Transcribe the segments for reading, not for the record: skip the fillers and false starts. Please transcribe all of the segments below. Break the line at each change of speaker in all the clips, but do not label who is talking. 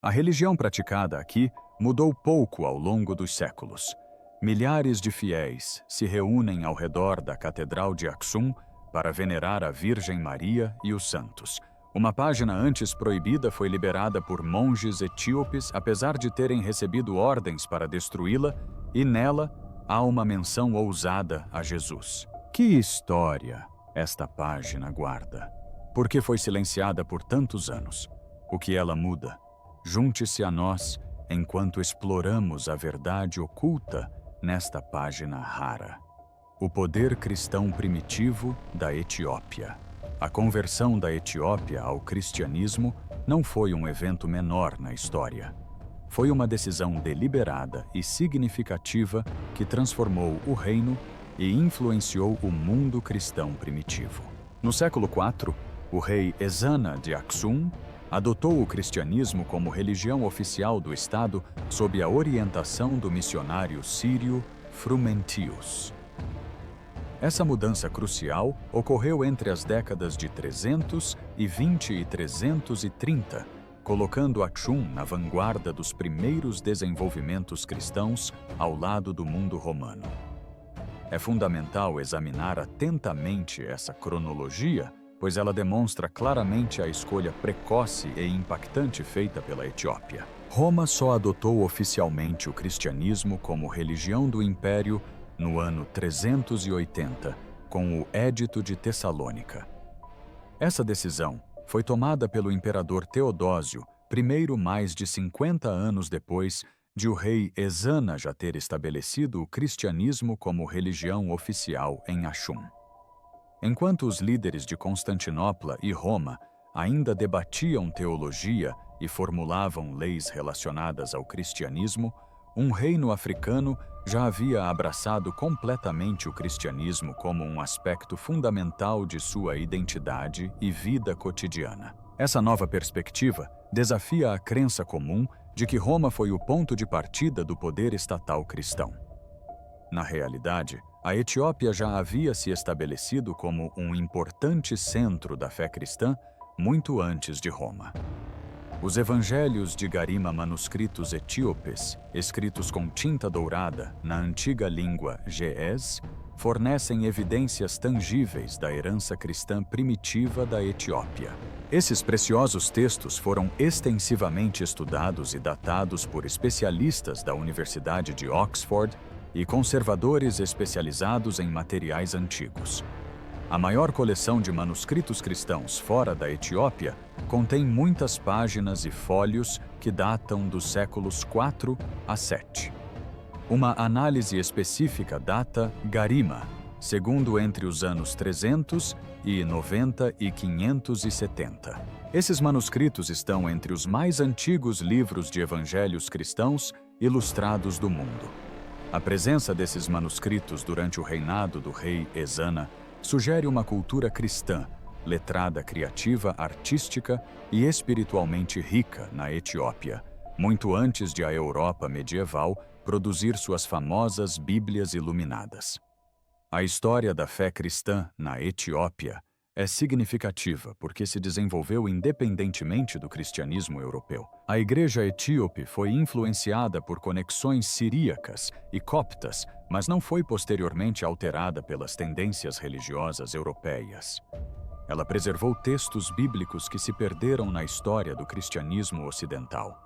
A religião praticada aqui mudou pouco ao longo dos séculos. Milhares de fiéis se reúnem ao redor da Catedral de Aksum para venerar a Virgem Maria e os santos. Uma página antes proibida foi liberada por monges etíopes, apesar de terem recebido ordens para destruí-la, e nela há uma menção ousada a Jesus. Que história esta página guarda? Por que foi silenciada por tantos anos? O que ela muda? Junte-se a nós enquanto exploramos a verdade oculta nesta página rara. O poder cristão primitivo da Etiópia. A conversão da Etiópia ao cristianismo não foi um evento menor na história. Foi uma decisão deliberada e significativa que transformou o reino e influenciou o mundo cristão primitivo. No século IV, o rei Ezana de Aksum adotou o cristianismo como religião oficial do estado sob a orientação do missionário sírio Frumentius. Essa mudança crucial ocorreu entre as décadas de 320 e 330, colocando Aksum na vanguarda dos primeiros desenvolvimentos cristãos ao lado do mundo romano. É fundamental examinar atentamente essa cronologia, pois ela demonstra claramente a escolha precoce e impactante feita pela Etiópia. Roma só adotou oficialmente o cristianismo como religião do Império no ano 380, com o Édito de Tessalônica. Essa decisão foi tomada pelo imperador Teodósio, primeiro mais de 50 anos depois de o rei Ezana já ter estabelecido o cristianismo como religião oficial em Aksum. Enquanto os líderes de Constantinopla e Roma ainda debatiam teologia e formulavam leis relacionadas ao cristianismo, um reino africano já havia abraçado completamente o cristianismo como um aspecto fundamental de sua identidade e vida cotidiana. Essa nova perspectiva desafia a crença comum de que Roma foi o ponto de partida do poder estatal cristão. Na realidade, a Etiópia já havia se estabelecido como um importante centro da fé cristã muito antes de Roma. Os evangelhos de Garima, manuscritos etíopes, escritos com tinta dourada na antiga língua ge'ez, fornecem evidências tangíveis da herança cristã primitiva da Etiópia. Esses preciosos textos foram extensivamente estudados e datados por especialistas da Universidade de Oxford e conservadores especializados em materiais antigos. A maior coleção de manuscritos cristãos fora da Etiópia contém muitas páginas e fólios que datam dos séculos 4 a 7. Uma análise específica data Garima, segundo entre os anos 390 e 570. Esses manuscritos estão entre os mais antigos livros de evangelhos cristãos ilustrados do mundo. A presença desses manuscritos durante o reinado do rei Ezana sugere uma cultura cristã, letrada, criativa, artística e espiritualmente rica na Etiópia, muito antes de a Europa medieval produzir suas famosas Bíblias iluminadas. A história da fé cristã na Etiópia é significativa porque se desenvolveu independentemente do cristianismo europeu. A igreja etíope foi influenciada por conexões siríacas e coptas, mas não foi posteriormente alterada pelas tendências religiosas europeias. Ela preservou textos bíblicos que se perderam na história do cristianismo ocidental.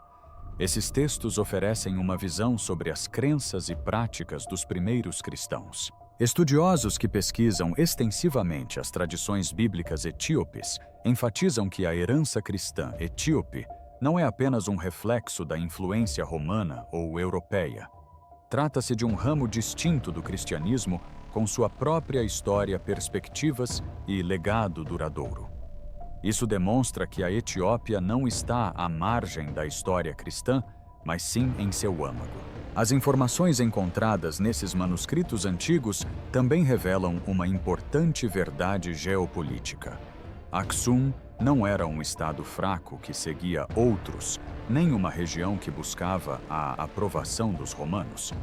Esses textos oferecem uma visão sobre as crenças e práticas dos primeiros cristãos. Estudiosos que pesquisam extensivamente as tradições bíblicas etíopes enfatizam que a herança cristã etíope não é apenas um reflexo da influência romana ou europeia. Trata-se de um ramo distinto do cristianismo com sua própria história, perspectivas e legado duradouro. Isso demonstra que a Etiópia não está à margem da história cristã, mas sim em seu âmago. As informações encontradas nesses manuscritos antigos também revelam uma importante verdade geopolítica. Aksum não era um estado fraco que seguia outros, nem uma região que buscava a aprovação dos romanos.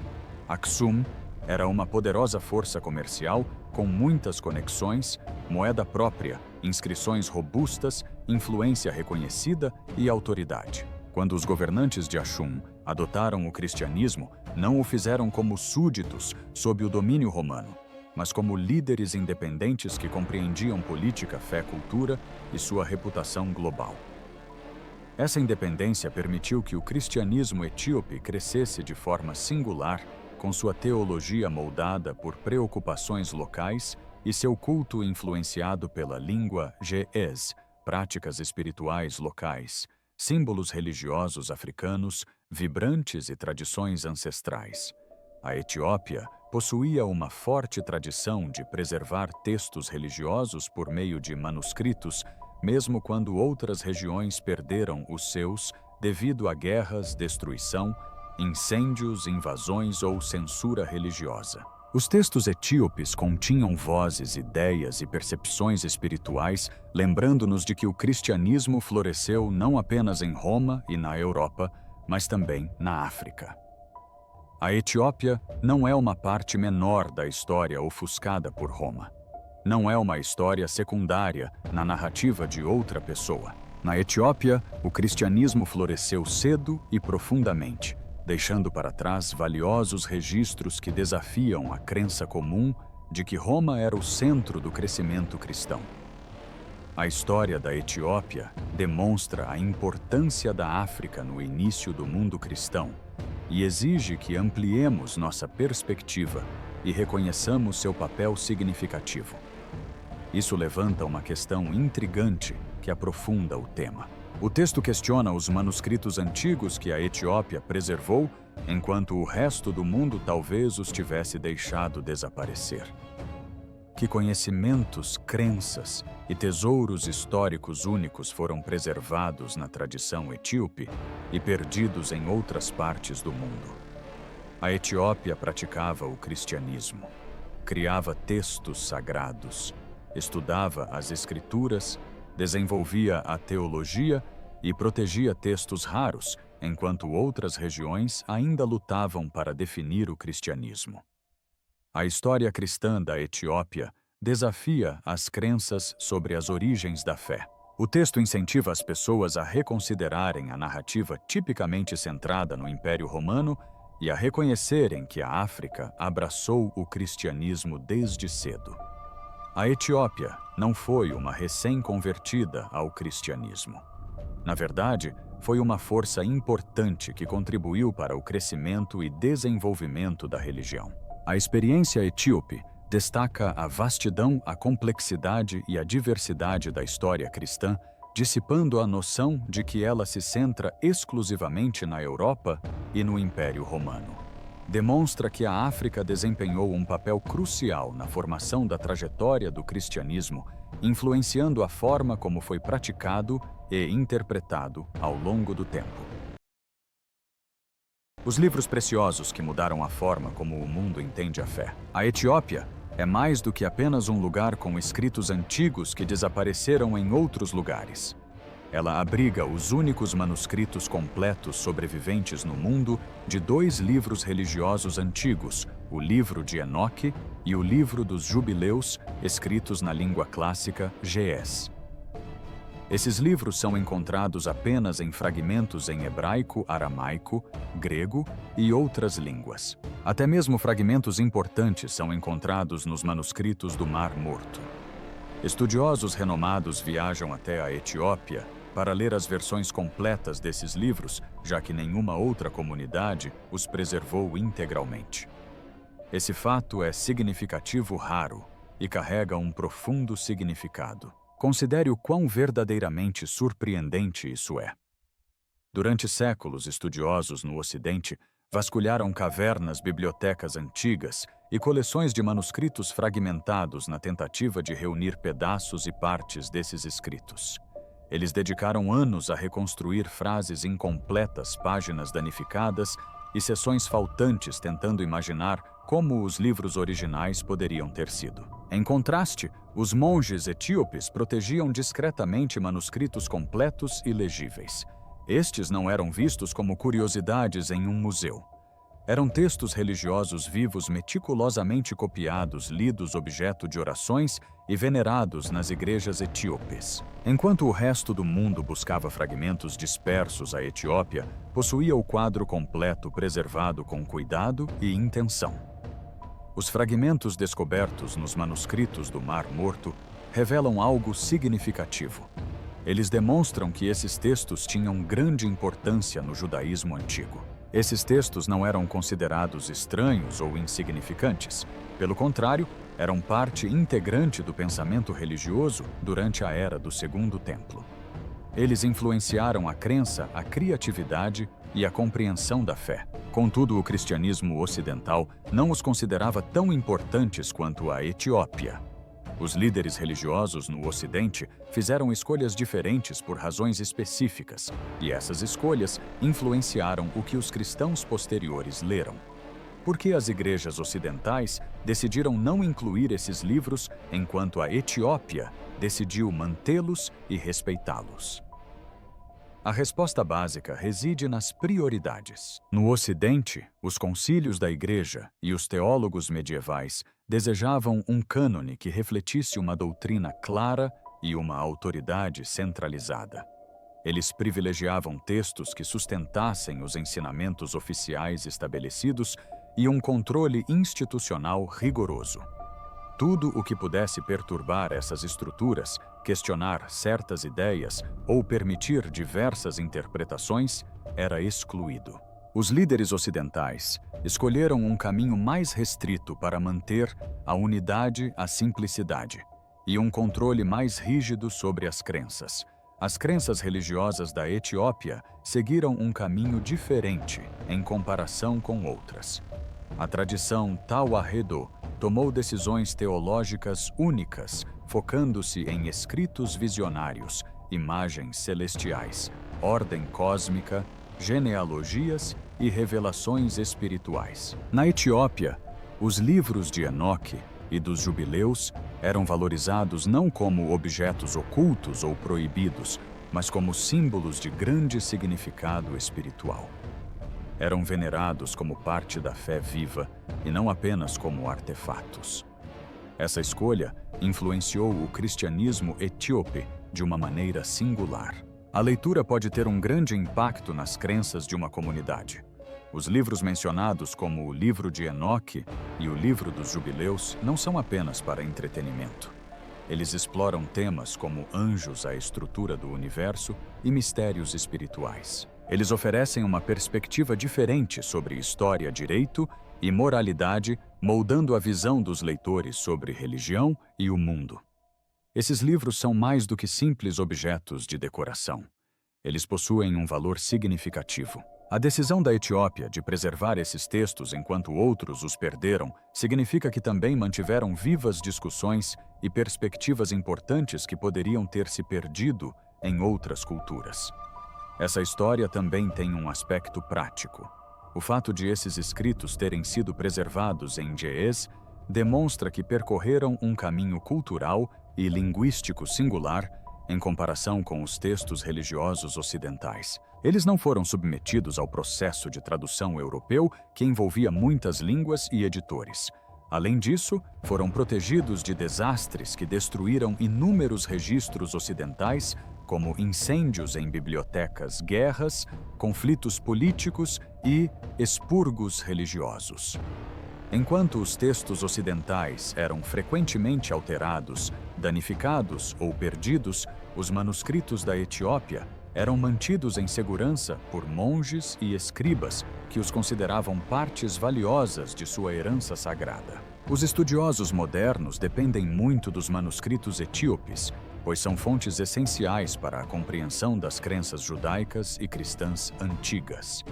Aksum era uma poderosa força comercial com muitas conexões, moeda própria, inscrições robustas, influência reconhecida e autoridade. Quando os governantes de Axum adotaram o cristianismo, não o fizeram como súditos sob o domínio romano, mas como líderes independentes que compreendiam política, fé, cultura e sua reputação global. Essa independência permitiu que o cristianismo etíope crescesse de forma singular, com sua teologia moldada por preocupações locais e seu culto influenciado pela língua ge'ez, práticas espirituais locais, símbolos religiosos africanos, vibrantes e tradições ancestrais. A Etiópia possuía uma forte tradição de preservar textos religiosos por meio de manuscritos, mesmo quando outras regiões perderam os seus devido a guerras, destruição, incêndios, invasões ou censura religiosa. Os textos etíopes continham vozes, ideias e percepções espirituais, lembrando-nos de que o cristianismo floresceu não apenas em Roma e na Europa, mas também na África. A Etiópia não é uma parte menor da história ofuscada por Roma. Não é uma história secundária na narrativa de outra pessoa. Na Etiópia, o cristianismo floresceu cedo e profundamente, deixando para trás valiosos registros que desafiam a crença comum de que Roma era o centro do crescimento cristão. A história da Etiópia demonstra a importância da África no início do mundo cristão e exige que ampliemos nossa perspectiva e reconheçamos seu papel significativo. Isso levanta uma questão intrigante que aprofunda o tema. O texto questiona os manuscritos antigos que a Etiópia preservou, enquanto o resto do mundo talvez os tivesse deixado desaparecer. Que conhecimentos, crenças e tesouros históricos únicos foram preservados na tradição etíope e perdidos em outras partes do mundo? A Etiópia praticava o cristianismo, criava textos sagrados, estudava as escrituras, desenvolvia a teologia e protegia textos raros, enquanto outras regiões ainda lutavam para definir o cristianismo. A história cristã da Etiópia desafia as crenças sobre as origens da fé. O texto incentiva as pessoas a reconsiderarem a narrativa tipicamente centrada no Império Romano e a reconhecerem que a África abraçou o cristianismo desde cedo. A Etiópia não foi uma recém-convertida ao cristianismo. Na verdade, foi uma força importante que contribuiu para o crescimento e desenvolvimento da religião. A experiência etíope destaca a vastidão, a complexidade e a diversidade da história cristã, dissipando a noção de que ela se centra exclusivamente na Europa e no Império Romano. Demonstra que a África desempenhou um papel crucial na formação da trajetória do cristianismo, influenciando a forma como foi praticado e interpretado ao longo do tempo. Os livros preciosos que mudaram a forma como o mundo entende a fé. A Etiópia é mais do que apenas um lugar com escritos antigos que desapareceram em outros lugares. Ela abriga os únicos manuscritos completos sobreviventes no mundo de 2 livros religiosos antigos, o Livro de Enoque e o Livro dos Jubileus, escritos na língua clássica ge'ez. Esses livros são encontrados apenas em fragmentos em hebraico, aramaico, grego e outras línguas. Até mesmo fragmentos importantes são encontrados nos manuscritos do Mar Morto. Estudiosos renomados viajam até a Etiópia para ler as versões completas desses livros, já que nenhuma outra comunidade os preservou integralmente. Esse fato é significativo raro e carrega um profundo significado. Considere o quão verdadeiramente surpreendente isso é. Durante séculos, estudiosos no Ocidente vasculharam cavernas, bibliotecas antigas e coleções de manuscritos fragmentados na tentativa de reunir pedaços e partes desses escritos. Eles dedicaram anos a reconstruir frases incompletas, páginas danificadas e seções faltantes, tentando imaginar como os livros originais poderiam ter sido. Em contraste, os monges etíopes protegiam discretamente manuscritos completos e legíveis. Estes não eram vistos como curiosidades em um museu. Eram textos religiosos vivos meticulosamente copiados, lidos objeto de orações e venerados nas igrejas etíopes. Enquanto o resto do mundo buscava fragmentos dispersos, a Etiópia possuía o quadro completo preservado com cuidado e intenção. Os fragmentos descobertos nos manuscritos do Mar Morto revelam algo significativo. Eles demonstram que esses textos tinham grande importância no judaísmo antigo. Esses textos não eram considerados estranhos ou insignificantes. Pelo contrário, eram parte integrante do pensamento religioso durante a era do Segundo Templo. Eles influenciaram a crença, a criatividade e a compreensão da fé. Contudo, o cristianismo ocidental não os considerava tão importantes quanto a Etiópia. Os líderes religiosos no Ocidente fizeram escolhas diferentes por razões específicas, e essas escolhas influenciaram o que os cristãos posteriores leram. Por que as igrejas ocidentais decidiram não incluir esses livros, enquanto a Etiópia decidiu mantê-los e respeitá-los? A resposta básica reside nas prioridades. No Ocidente, os concílios da Igreja e os teólogos medievais desejavam um cânone que refletisse uma doutrina clara e uma autoridade centralizada. Eles privilegiavam textos que sustentassem os ensinamentos oficiais estabelecidos e um controle institucional rigoroso. Tudo o que pudesse perturbar essas estruturas, questionar certas ideias ou permitir diversas interpretações, era excluído. Os líderes ocidentais escolheram um caminho mais restrito para manter a unidade, a simplicidade e um controle mais rígido sobre as crenças. As crenças religiosas da Etiópia seguiram um caminho diferente em comparação com outras. A tradição Tawahedo tomou decisões teológicas únicas, focando-se em escritos visionários, imagens celestiais, ordem cósmica, genealogias e revelações espirituais. Na Etiópia, os livros de Enoque e dos Jubileus eram valorizados não como objetos ocultos ou proibidos, mas como símbolos de grande significado espiritual. Eram venerados como parte da fé viva e não apenas como artefatos. Essa escolha influenciou o cristianismo etíope de uma maneira singular. A leitura pode ter um grande impacto nas crenças de uma comunidade. Os livros mencionados, como o Livro de Enoque e o Livro dos Jubileus, não são apenas para entretenimento. Eles exploram temas como anjos, a estrutura do universo e mistérios espirituais. Eles oferecem uma perspectiva diferente sobre história, direito e moralidade, moldando a visão dos leitores sobre religião e o mundo. Esses livros são mais do que simples objetos de decoração. Eles possuem um valor significativo. A decisão da Etiópia de preservar esses textos enquanto outros os perderam significa que também mantiveram vivas discussões e perspectivas importantes que poderiam ter se perdido em outras culturas. Essa história também tem um aspecto prático. O fato de esses escritos terem sido preservados em Ge'ez demonstra que percorreram um caminho cultural e linguístico singular em comparação com os textos religiosos ocidentais. Eles não foram submetidos ao processo de tradução europeu que envolvia muitas línguas e editores. Além disso, foram protegidos de desastres que destruíram inúmeros registros ocidentais, como incêndios em bibliotecas, guerras, conflitos políticos e expurgos religiosos. Enquanto os textos ocidentais eram frequentemente alterados, danificados ou perdidos, os manuscritos da Etiópia eram mantidos em segurança por monges e escribas que os consideravam partes valiosas de sua herança sagrada. Os estudiosos modernos dependem muito dos manuscritos etíopes, pois são fontes essenciais para a compreensão das crenças judaicas e cristãs antigas.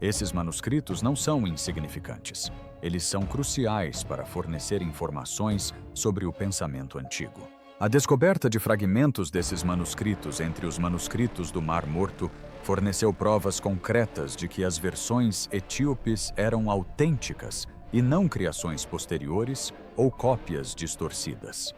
Esses manuscritos não são insignificantes. Eles são cruciais para fornecer informações sobre o pensamento antigo. A descoberta de fragmentos desses manuscritos entre os manuscritos do Mar Morto forneceu provas concretas de que as versões etíopes eram autênticas e não criações posteriores ou cópias distorcidas.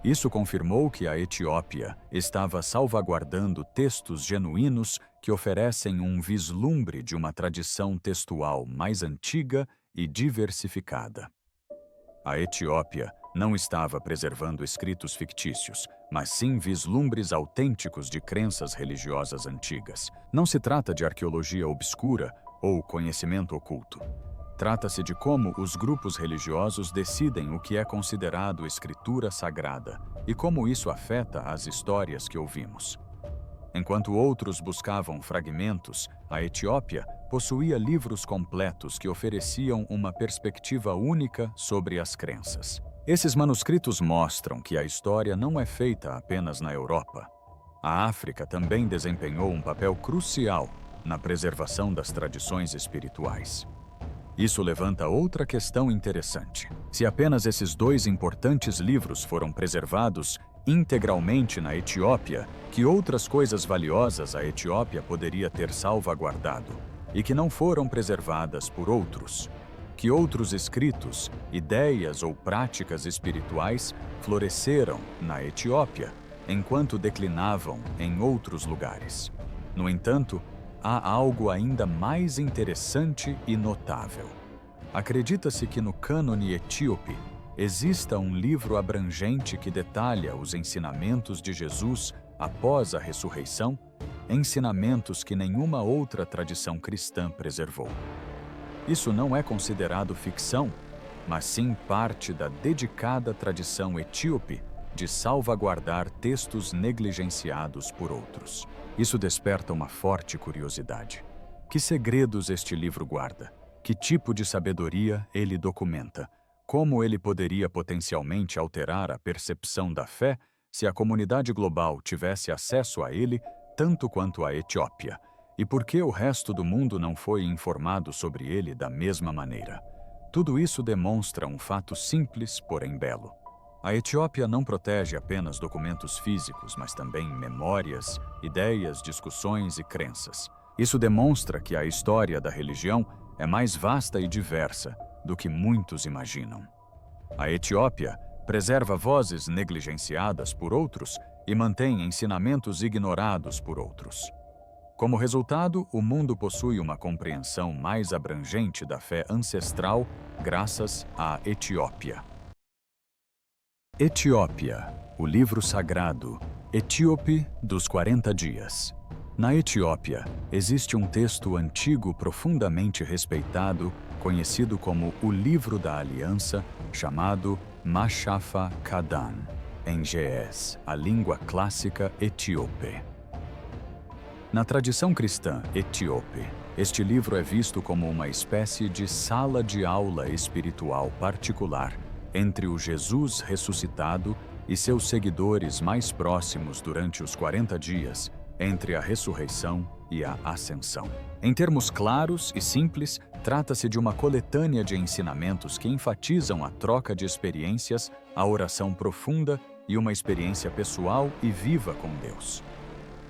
Isso confirmou que a Etiópia estava salvaguardando textos genuínos que oferecem um vislumbre de uma tradição textual mais antiga e diversificada. A Etiópia não estava preservando escritos fictícios, mas sim vislumbres autênticos de crenças religiosas antigas. Não se trata de arqueologia obscura ou conhecimento oculto. Trata-se de como os grupos religiosos decidem o que é considerado escritura sagrada e como isso afeta as histórias que ouvimos. Enquanto outros buscavam fragmentos, a Etiópia possuía livros completos que ofereciam uma perspectiva única sobre as crenças. Esses manuscritos mostram que a história não é feita apenas na Europa. A África também desempenhou um papel crucial na preservação das tradições espirituais. Isso levanta outra questão interessante. Se apenas esses dois importantes livros foram preservados integralmente na Etiópia, que outras coisas valiosas a Etiópia poderia ter salvaguardado e que não foram preservadas por outros? Que outros escritos, ideias ou práticas espirituais floresceram na Etiópia, enquanto declinavam em outros lugares? No entanto, há algo ainda mais interessante e notável. Acredita-se que no cânone etíope exista um livro abrangente que detalha os ensinamentos de Jesus após a ressurreição, ensinamentos que nenhuma outra tradição cristã preservou. Isso não é considerado ficção, mas sim parte da dedicada tradição etíope de salvaguardar textos negligenciados por outros. Isso desperta uma forte curiosidade. Que segredos este livro guarda? Que tipo de sabedoria ele documenta? Como ele poderia potencialmente alterar a percepção da fé se a comunidade global tivesse acesso a ele tanto quanto a Etiópia? E por que o resto do mundo não foi informado sobre ele da mesma maneira? Tudo isso demonstra um fato simples, porém belo. A Etiópia não protege apenas documentos físicos, mas também memórias, ideias, discussões e crenças. Isso demonstra que a história da religião é mais vasta e diversa do que muitos imaginam. A Etiópia preserva vozes negligenciadas por outros e mantém ensinamentos ignorados por outros. Como resultado, o mundo possui uma compreensão mais abrangente da fé ancestral graças à Etiópia. Etiópia, o livro sagrado, Etíope dos 40 dias. Na Etiópia, existe um texto antigo profundamente respeitado, conhecido como o Livro da Aliança, chamado Mashafa Kadan, em Ge'ez, a língua clássica etíope. Na tradição cristã etíope, este livro é visto como uma espécie de sala de aula espiritual particular entre o Jesus ressuscitado e seus seguidores mais próximos durante os 40 dias, entre a ressurreição e a ascensão. Em termos claros e simples, trata-se de uma coletânea de ensinamentos que enfatizam a troca de experiências, a oração profunda e uma experiência pessoal e viva com Deus.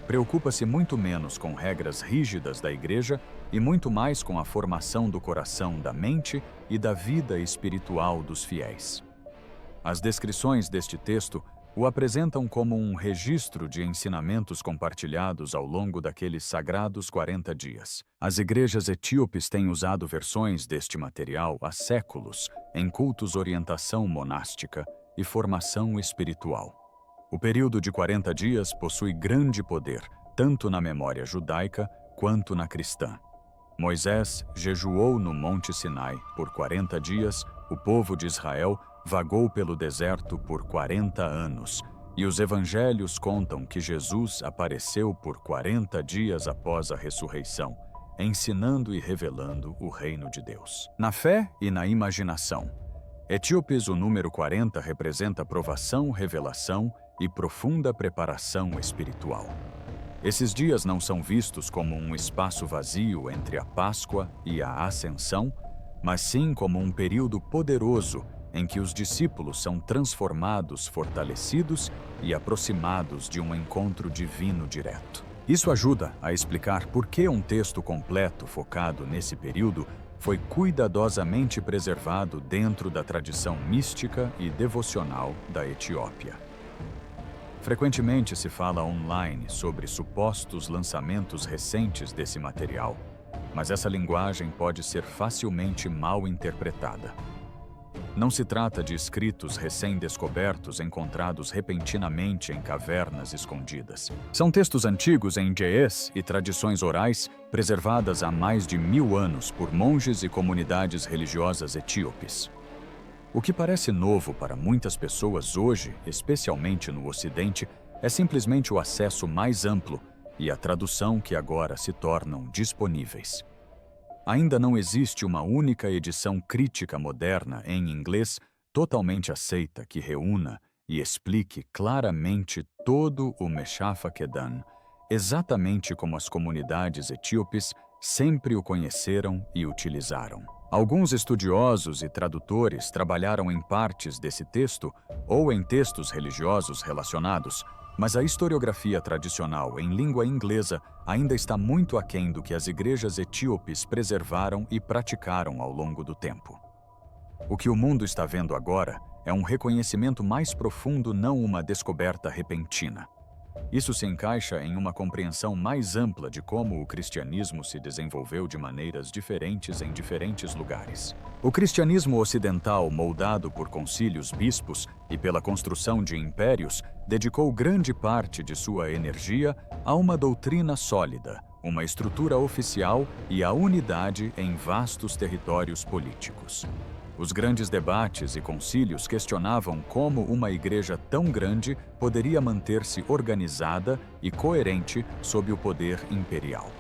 Preocupa-se muito menos com regras rígidas da Igreja e muito mais com a formação do coração, da mente e da vida espiritual dos fiéis. As descrições deste texto o apresentam como um registro de ensinamentos compartilhados ao longo daqueles sagrados 40 dias. As igrejas etíopes têm usado versões deste material há séculos em cultos, orientação monástica e formação espiritual. O período de 40 dias possui grande poder, tanto na memória judaica quanto na cristã. Moisés jejuou no Monte Sinai por 40 dias, o povo de Israel vagou pelo deserto por 40 anos, e os evangelhos contam que Jesus apareceu por 40 dias após a ressurreição, ensinando e revelando o reino de Deus. Na fé e na imaginação, etíopes, o número 40 representa provação, revelação e profunda preparação espiritual. Esses dias não são vistos como um espaço vazio entre a Páscoa e a Ascensão, mas sim como um período poderoso em que os discípulos são transformados, fortalecidos e aproximados de um encontro divino direto. Isso ajuda a explicar por que um texto completo focado nesse período foi cuidadosamente preservado dentro da tradição mística e devocional da Etiópia. Frequentemente se fala online sobre supostos lançamentos recentes desse material, mas essa linguagem pode ser facilmente mal interpretada. Não se trata de escritos recém-descobertos encontrados repentinamente em cavernas escondidas. São textos antigos em ge'ez e tradições orais preservadas há mais de 1000 anos por monges e comunidades religiosas etíopes. O que parece novo para muitas pessoas hoje, especialmente no Ocidente, é simplesmente o acesso mais amplo e a tradução que agora se tornam disponíveis. Ainda não existe uma única edição crítica moderna em inglês totalmente aceita que reúna e explique claramente todo o Meshafa Kedan, exatamente como as comunidades etíopes sempre o conheceram e utilizaram. Alguns estudiosos e tradutores trabalharam em partes desse texto ou em textos religiosos relacionados, mas a historiografia tradicional em língua inglesa ainda está muito aquém do que as igrejas etíopes preservaram e praticaram ao longo do tempo. O que o mundo está vendo agora é um reconhecimento mais profundo, não uma descoberta repentina. Isso se encaixa em uma compreensão mais ampla de como o cristianismo se desenvolveu de maneiras diferentes em diferentes lugares. O cristianismo ocidental, moldado por concílios bispos e pela construção de impérios, dedicou grande parte de sua energia a uma doutrina sólida, uma estrutura oficial e a unidade em vastos territórios políticos. Os grandes debates e concílios questionavam como uma igreja tão grande poderia manter-se organizada e coerente sob o poder imperial.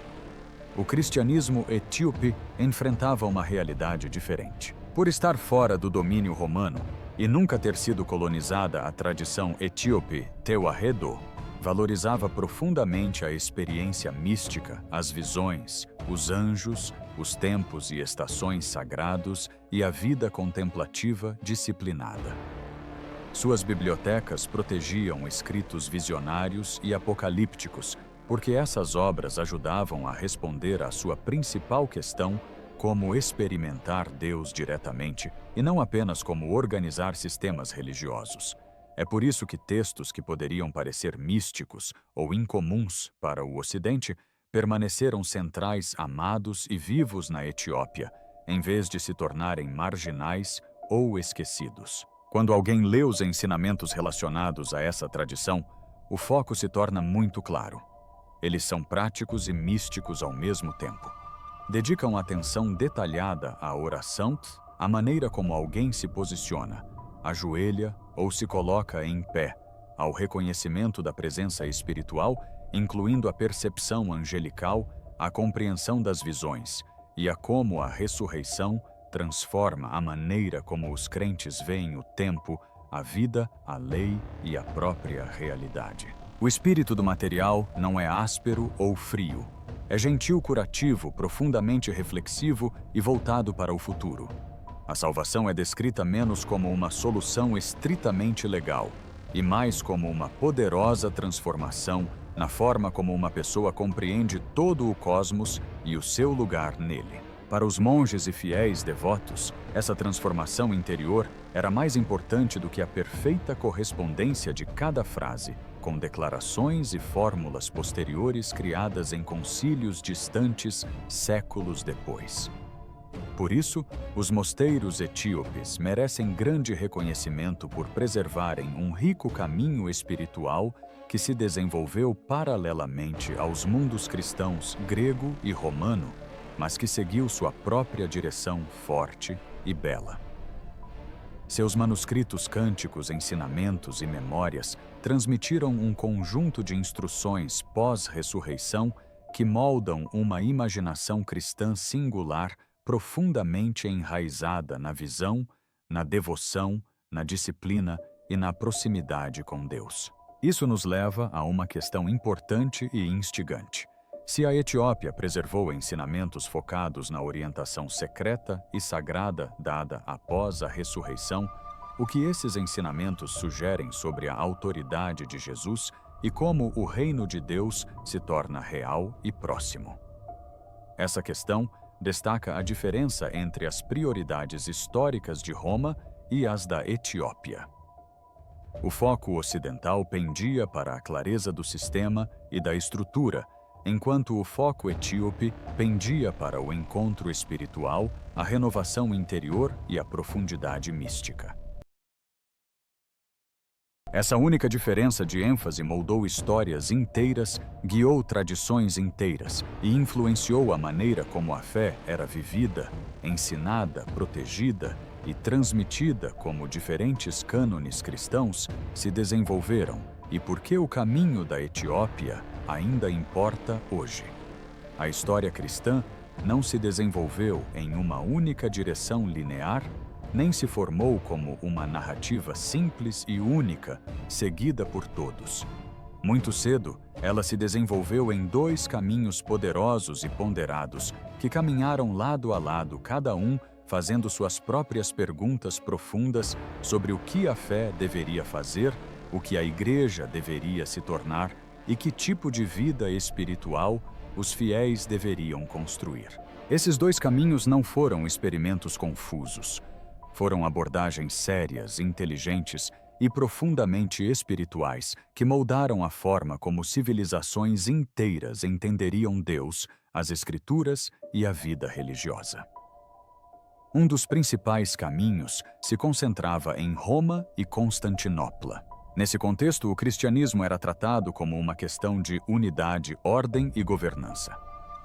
O cristianismo etíope enfrentava uma realidade diferente. Por estar fora do domínio romano e nunca ter sido colonizada, a tradição etíope Tewahedo valorizava profundamente a experiência mística, as visões, os anjos, os tempos e estações sagrados e a vida contemplativa disciplinada. Suas bibliotecas protegiam escritos visionários e apocalípticos, porque essas obras ajudavam a responder à sua principal questão: como experimentar Deus diretamente, e não apenas como organizar sistemas religiosos. É por isso que textos que poderiam parecer místicos ou incomuns para o Ocidente permaneceram centrais, amados e vivos na Etiópia, em vez de se tornarem marginais ou esquecidos. Quando alguém lê os ensinamentos relacionados a essa tradição, o foco se torna muito claro. Eles são práticos e místicos ao mesmo tempo. Dedicam atenção detalhada à oração, à maneira como alguém se posiciona, ajoelha ou se coloca em pé, ao reconhecimento da presença espiritual, incluindo a percepção angelical, a compreensão das visões e a como a ressurreição transforma a maneira como os crentes veem o tempo, a vida, a lei e a própria realidade. O espírito do material não é áspero ou frio. É gentil, curativo, profundamente reflexivo e voltado para o futuro. A salvação é descrita menos como uma solução estritamente legal e mais como uma poderosa transformação na forma como uma pessoa compreende todo o cosmos e o seu lugar nele. Para os monges e fiéis devotos, essa transformação interior era mais importante do que a perfeita correspondência de cada frase, com declarações e fórmulas posteriores criadas em concílios distantes séculos depois. Por isso, os mosteiros etíopes merecem grande reconhecimento por preservarem um rico caminho espiritual que se desenvolveu paralelamente aos mundos cristãos grego e romano, mas que seguiu sua própria direção forte e bela. Seus manuscritos cânticos, ensinamentos e memórias transmitiram um conjunto de instruções pós-ressurreição que moldam uma imaginação cristã singular, profundamente enraizada na visão, na devoção, na disciplina e na proximidade com Deus. Isso nos leva a uma questão importante e instigante. Se a Etiópia preservou ensinamentos focados na orientação secreta e sagrada dada após a ressurreição, o que esses ensinamentos sugerem sobre a autoridade de Jesus e como o reino de Deus se torna real e próximo? Essa questão destaca a diferença entre as prioridades históricas de Roma e as da Etiópia. O foco ocidental pendia para a clareza do sistema e da estrutura, enquanto o foco etíope pendia para o encontro espiritual, a renovação interior e a profundidade mística. Essa única diferença de ênfase moldou histórias inteiras, guiou tradições inteiras e influenciou a maneira como a fé era vivida, ensinada, protegida e transmitida, como diferentes cânones cristãos se desenvolveram e por que o caminho da Etiópia ainda importa hoje. A história cristã não se desenvolveu em uma única direção linear, nem se formou como uma narrativa simples e única, seguida por todos. Muito cedo, ela se desenvolveu em dois caminhos poderosos e ponderados, que caminharam lado a lado, cada um fazendo suas próprias perguntas profundas sobre o que a fé deveria fazer, o que a igreja deveria se tornar e que tipo de vida espiritual os fiéis deveriam construir. Esses dois caminhos não foram experimentos confusos. Foram abordagens sérias, inteligentes e profundamente espirituais que moldaram a forma como civilizações inteiras entenderiam Deus, as Escrituras e a vida religiosa. Um dos principais caminhos se concentrava em Roma e Constantinopla. Nesse contexto, o cristianismo era tratado como uma questão de unidade, ordem e governança.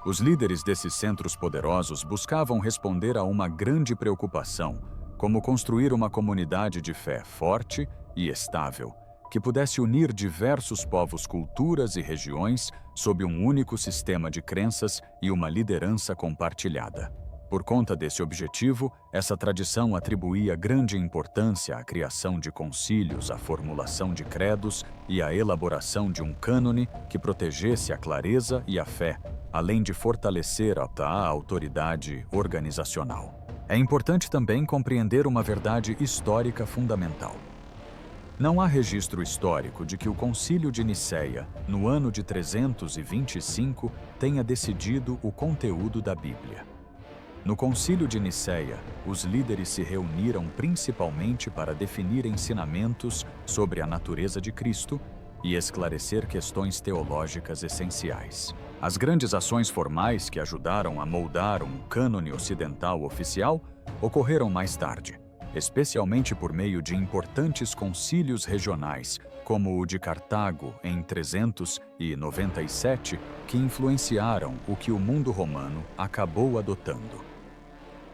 Os líderes desses centros poderosos buscavam responder a uma grande preocupação, como construir uma comunidade de fé forte e estável, que pudesse unir diversos povos, culturas e regiões sob um único sistema de crenças e uma liderança compartilhada. Por conta desse objetivo, essa tradição atribuía grande importância à criação de concílios, à formulação de credos e à elaboração de um cânone que protegesse a clareza e a fé, além de fortalecer a autoridade organizacional. É importante também compreender uma verdade histórica fundamental. Não há registro histórico de que o Concílio de Nicéia, no ano de 325, tenha decidido o conteúdo da Bíblia. No Concílio de Nicéia, os líderes se reuniram principalmente para definir ensinamentos sobre a natureza de Cristo e esclarecer questões teológicas essenciais. As grandes ações formais que ajudaram a moldar um cânone ocidental oficial ocorreram mais tarde, especialmente por meio de importantes concílios regionais, como o de Cartago em 397, que influenciaram o que o mundo romano acabou adotando.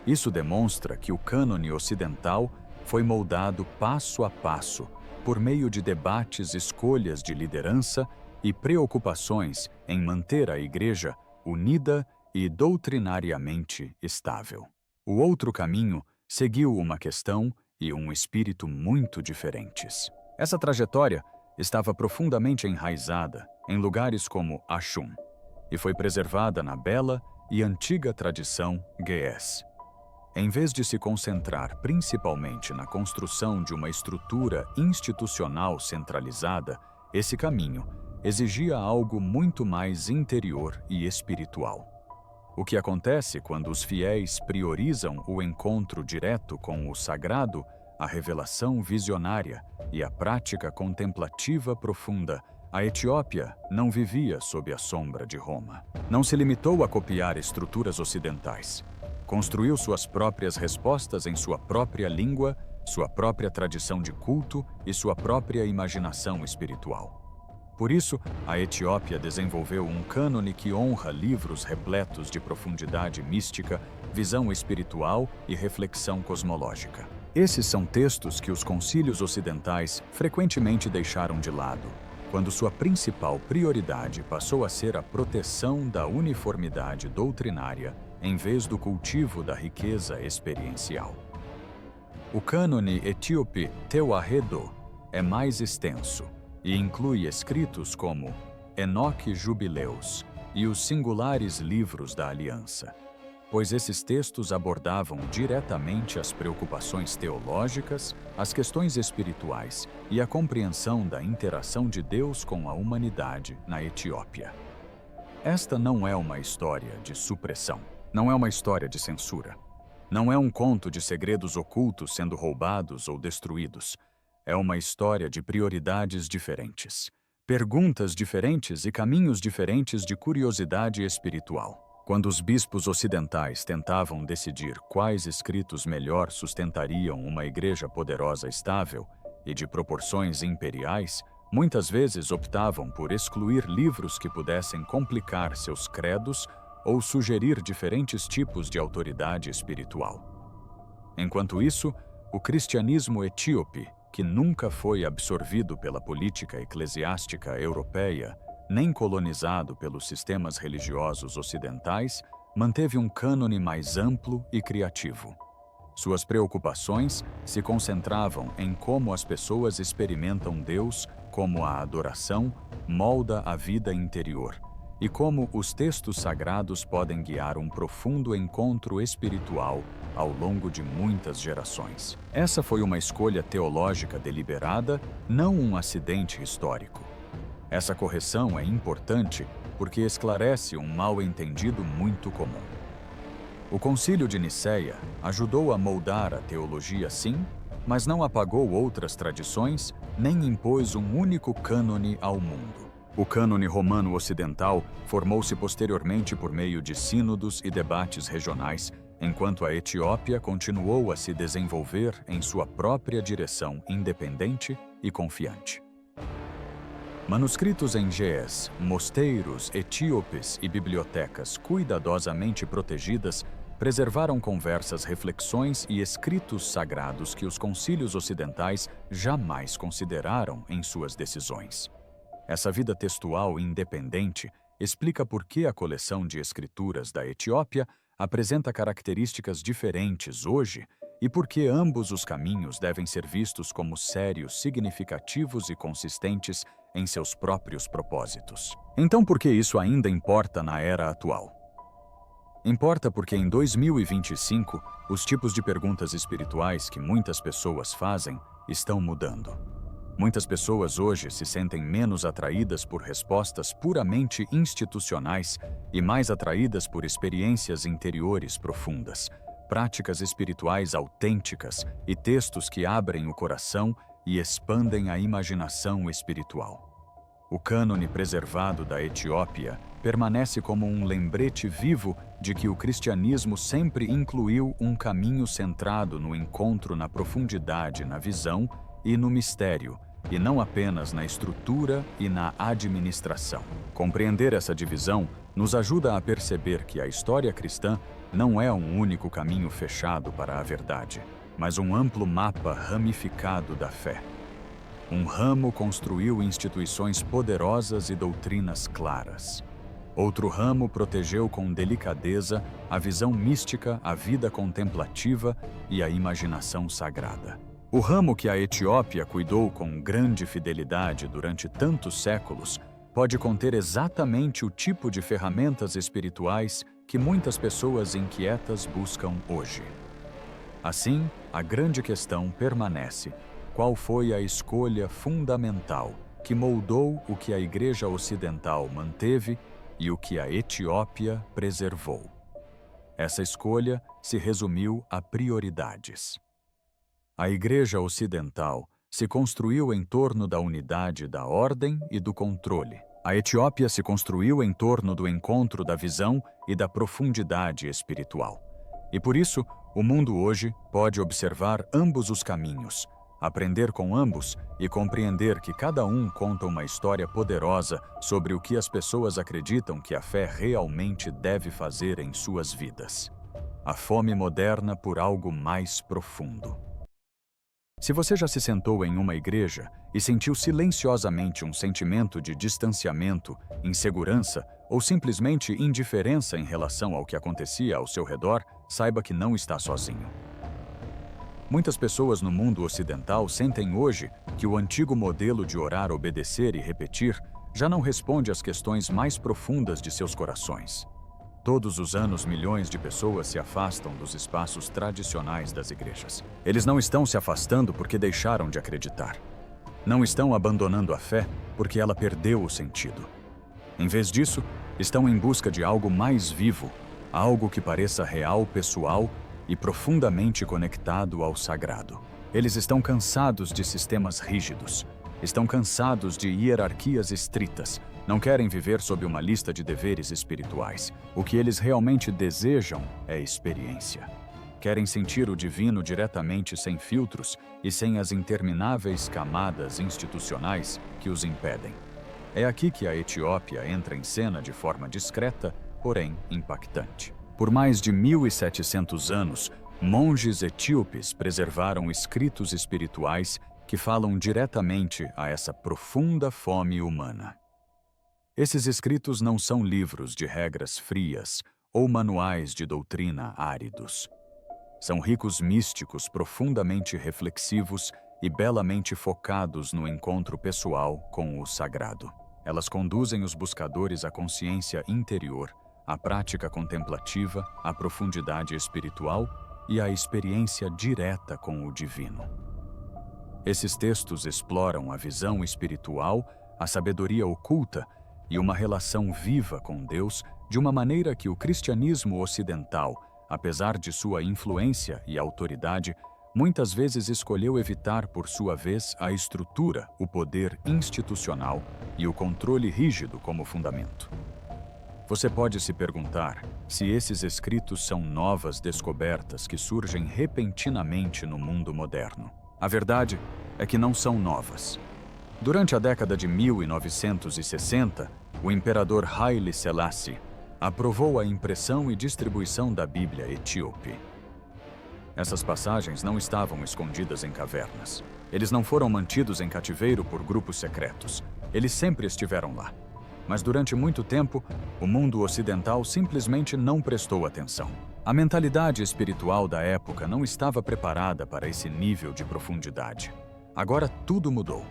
Isso demonstra que o cânone ocidental foi moldado passo a passo, por meio de debates, escolhas de liderança e preocupações em manter a Igreja unida e doutrinariamente estável. O outro caminho seguiu uma questão e um espírito muito diferentes. Essa trajetória estava profundamente enraizada em lugares como Axum e foi preservada na bela e antiga tradição Ge'ez. Em vez de se concentrar principalmente na construção de uma estrutura institucional centralizada, esse caminho exigia algo muito mais interior e espiritual. O que acontece quando os fiéis priorizam o encontro direto com o sagrado, a revelação visionária e a prática contemplativa profunda? A Etiópia não vivia sob a sombra de Roma. Não se limitou a copiar estruturas ocidentais. Construiu suas próprias respostas em sua própria língua, sua própria tradição de culto e sua própria imaginação espiritual. Por isso, a Etiópia desenvolveu um cânone que honra livros repletos de profundidade mística, visão espiritual e reflexão cosmológica. Esses são textos que os concílios ocidentais frequentemente deixaram de lado, quando sua principal prioridade passou a ser a proteção da uniformidade doutrinária em vez do cultivo da riqueza experiencial. O cânone etíope Teuarredo é mais extenso e inclui escritos como Enoque Jubileus e os singulares livros da Aliança, pois esses textos abordavam diretamente as preocupações teológicas, as questões espirituais e a compreensão da interação de Deus com a humanidade na Etiópia. Esta não é uma história de supressão, não é uma história de censura, não é um conto de segredos ocultos sendo roubados ou destruídos. é uma história de prioridades diferentes, perguntas diferentes e caminhos diferentes de curiosidade espiritual. Quando os bispos ocidentais tentavam decidir quais escritos melhor sustentariam uma igreja poderosa e estável e de proporções imperiais, muitas vezes optavam por excluir livros que pudessem complicar seus credos ou sugerir diferentes tipos de autoridade espiritual. Enquanto isso, o cristianismo etíope, que nunca foi absorvido pela política eclesiástica europeia, nem colonizado pelos sistemas religiosos ocidentais, manteve um cânone mais amplo e criativo. Suas preocupações se concentravam em como as pessoas experimentam Deus, como a adoração molda a vida interior, e como os textos sagrados podem guiar um profundo encontro espiritual ao longo de muitas gerações. Essa foi uma escolha teológica deliberada, não um acidente histórico. Essa correção é importante porque esclarece um mal-entendido muito comum. O Concílio de Nicéia ajudou a moldar a teologia, sim, mas não apagou outras tradições nem impôs um único cânone ao mundo. O cânone romano ocidental formou-se posteriormente por meio de sínodos e debates regionais, enquanto a Etiópia continuou a se desenvolver em sua própria direção independente e confiante. Manuscritos em ge'ez, mosteiros etíopes e bibliotecas cuidadosamente protegidas preservaram conversas, reflexões e escritos sagrados que os concílios ocidentais jamais consideraram em suas decisões. Essa vida textual independente explica por que a coleção de escrituras da Etiópia apresenta características diferentes hoje e por que ambos os caminhos devem ser vistos como sérios, significativos e consistentes em seus próprios propósitos. Então, por que isso ainda importa na era atual? Importa porque em 2025, os tipos de perguntas espirituais que muitas pessoas fazem estão mudando. Muitas pessoas hoje se sentem menos atraídas por respostas puramente institucionais e mais atraídas por experiências interiores profundas, práticas espirituais autênticas e textos que abrem o coração e expandem a imaginação espiritual. O cânone preservado da Etiópia permanece como um lembrete vivo de que o cristianismo sempre incluiu um caminho centrado no encontro na profundidade, na visão e no mistério, e não apenas na estrutura e na administração. Compreender essa divisão nos ajuda a perceber que a história cristã não é um único caminho fechado para a verdade, mas um amplo mapa ramificado da fé. Um ramo construiu instituições poderosas e doutrinas claras. Outro ramo protegeu com delicadeza a visão mística, a vida contemplativa e a imaginação sagrada. O ramo que a Etiópia cuidou com grande fidelidade durante tantos séculos pode conter exatamente o tipo de ferramentas espirituais que muitas pessoas inquietas buscam hoje. Assim, a grande questão permanece: qual foi a escolha fundamental que moldou o que a Igreja Ocidental manteve e o que a Etiópia preservou? Essa escolha se resumiu a prioridades. A Igreja Ocidental se construiu em torno da unidade da ordem e do controle. A Etiópia se construiu em torno do encontro da visão e da profundidade espiritual. E por isso, o mundo hoje pode observar ambos os caminhos, aprender com ambos e compreender que cada um conta uma história poderosa sobre o que as pessoas acreditam que a fé realmente deve fazer em suas vidas. A fome moderna por algo mais profundo. Se você já se sentou em uma igreja e sentiu silenciosamente um sentimento de distanciamento, insegurança ou simplesmente indiferença em relação ao que acontecia ao seu redor, saiba que não está sozinho. Muitas pessoas no mundo ocidental sentem hoje que o antigo modelo de orar, obedecer e repetir já não responde às questões mais profundas de seus corações. Todos os anos, milhões de pessoas se afastam dos espaços tradicionais das igrejas. Eles não estão se afastando porque deixaram de acreditar. Não estão abandonando a fé porque ela perdeu o sentido. Em vez disso, estão em busca de algo mais vivo, algo que pareça real, pessoal e profundamente conectado ao sagrado. Eles estão cansados de sistemas rígidos. Estão cansados de hierarquias estritas. Não querem viver sob uma lista de deveres espirituais. O que eles realmente desejam é experiência. Querem sentir o divino diretamente, sem filtros e sem as intermináveis camadas institucionais que os impedem. É aqui que a Etiópia entra em cena de forma discreta, porém impactante. Por mais de 1.700 anos, monges etíopes preservaram escritos espirituais que falam diretamente a essa profunda fome humana. Esses escritos não são livros de regras frias ou manuais de doutrina áridos. São ricos místicos profundamente reflexivos e belamente focados no encontro pessoal com o sagrado. Elas conduzem os buscadores à consciência interior, à prática contemplativa, à profundidade espiritual e à experiência direta com o divino. Esses textos exploram a visão espiritual, a sabedoria oculta e uma relação viva com Deus de uma maneira que o cristianismo ocidental, apesar de sua influência e autoridade, muitas vezes escolheu evitar por sua vez a estrutura, o poder institucional e o controle rígido como fundamento. Você pode se perguntar se esses escritos são novas descobertas que surgem repentinamente no mundo moderno. A verdade é que não são novas. Durante a década de 1960, o imperador Haile Selassie aprovou a impressão e distribuição da Bíblia etíope. Essas passagens não estavam escondidas em cavernas. Eles não foram mantidos em cativeiro por grupos secretos. Eles sempre estiveram lá. Mas durante muito tempo, o mundo ocidental simplesmente não prestou atenção. A mentalidade espiritual da época não estava preparada para esse nível de profundidade. Agora tudo mudou.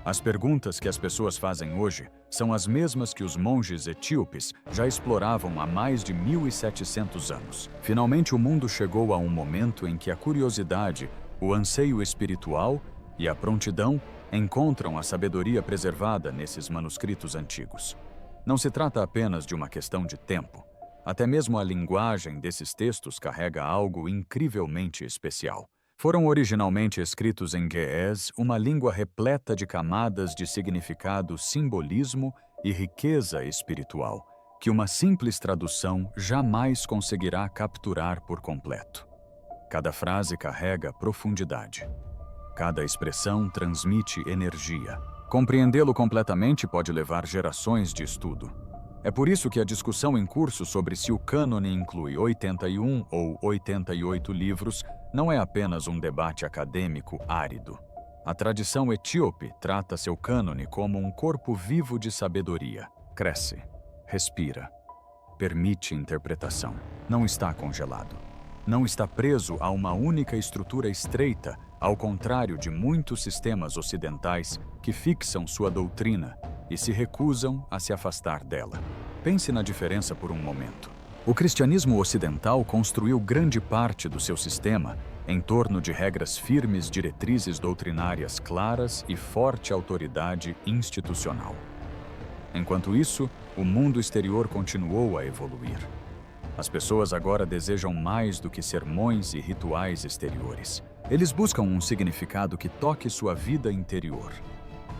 As perguntas que as pessoas fazem hoje são as mesmas que os monges etíopes já exploravam há mais de 1.700 anos. Finalmente, o mundo chegou a um momento em que a curiosidade, o anseio espiritual e a prontidão encontram a sabedoria preservada nesses manuscritos antigos. Não se trata apenas de uma questão de tempo. Até mesmo a linguagem desses textos carrega algo incrivelmente especial. Foram originalmente escritos em Ge'ez, uma língua repleta de camadas de significado, simbolismo e riqueza espiritual, que uma simples tradução jamais conseguirá capturar por completo. Cada frase carrega profundidade. Cada expressão transmite energia. Compreendê-lo completamente pode levar gerações de estudo. É por isso que a discussão em curso sobre se o cânone inclui 81 ou 88 livros não é apenas um debate acadêmico árido. A tradição etíope trata seu cânone como um corpo vivo de sabedoria. Cresce, respira, permite interpretação. Não está congelado. Não está preso a uma única estrutura estreita, ao contrário de muitos sistemas ocidentais que fixam sua doutrina e se recusam a se afastar dela. Pense na diferença por um momento. O cristianismo ocidental construiu grande parte do seu sistema em torno de regras firmes, diretrizes doutrinárias claras e forte autoridade institucional. Enquanto isso, o mundo exterior continuou a evoluir. As pessoas agora desejam mais do que sermões e rituais exteriores. Eles buscam um significado que toque sua vida interior.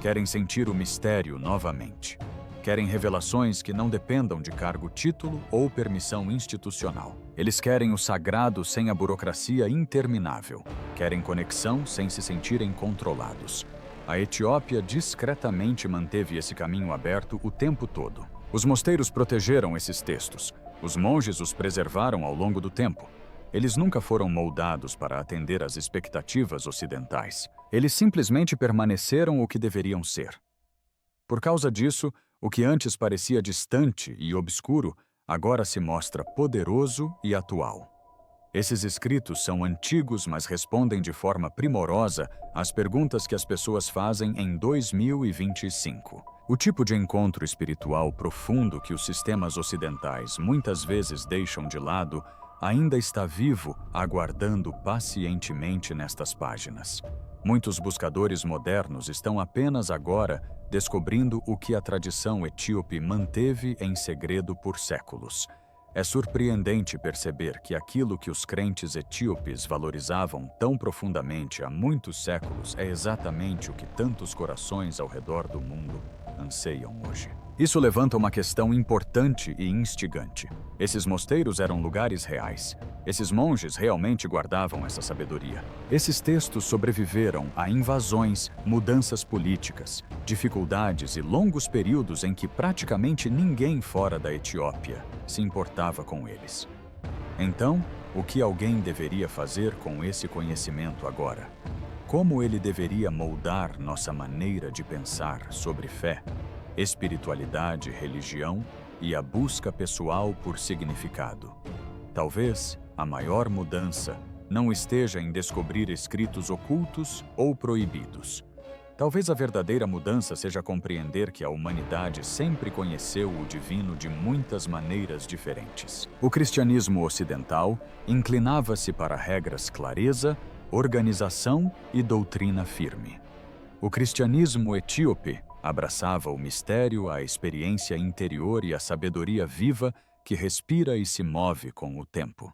Querem sentir o mistério novamente. Querem revelações que não dependam de cargo, título ou permissão institucional. Eles querem o sagrado sem a burocracia interminável. Querem conexão sem se sentirem controlados. A Etiópia discretamente manteve esse caminho aberto o tempo todo. Os mosteiros protegeram esses textos. Os monges os preservaram ao longo do tempo. Eles nunca foram moldados para atender às expectativas ocidentais. Eles simplesmente permaneceram o que deveriam ser. Por causa disso, o que antes parecia distante e obscuro, agora se mostra poderoso e atual. Esses escritos são antigos, mas respondem de forma primorosa às perguntas que as pessoas fazem em 2025. O tipo de encontro espiritual profundo que os sistemas ocidentais muitas vezes deixam de lado ainda está vivo, aguardando pacientemente nestas páginas. Muitos buscadores modernos estão apenas agora descobrindo o que a tradição etíope manteve em segredo por séculos. É surpreendente perceber que aquilo que os crentes etíopes valorizavam tão profundamente há muitos séculos é exatamente o que tantos corações ao redor do mundo anseiam hoje. Isso levanta uma questão importante e instigante. Esses mosteiros eram lugares reais. Esses monges realmente guardavam essa sabedoria. Esses textos sobreviveram a invasões, mudanças políticas, dificuldades e longos períodos em que praticamente ninguém fora da Etiópia se importava com eles. Então, o que alguém deveria fazer com esse conhecimento agora? Como ele deveria moldar nossa maneira de pensar sobre fé, espiritualidade, religião e a busca pessoal por significado? Talvez a maior mudança não esteja em descobrir escritos ocultos ou proibidos. Talvez a verdadeira mudança seja compreender que a humanidade sempre conheceu o divino de muitas maneiras diferentes. O cristianismo ocidental inclinava-se para regras clareza, organização e doutrina firme. O cristianismo etíope abraçava o mistério, a experiência interior e a sabedoria viva que respira e se move com o tempo.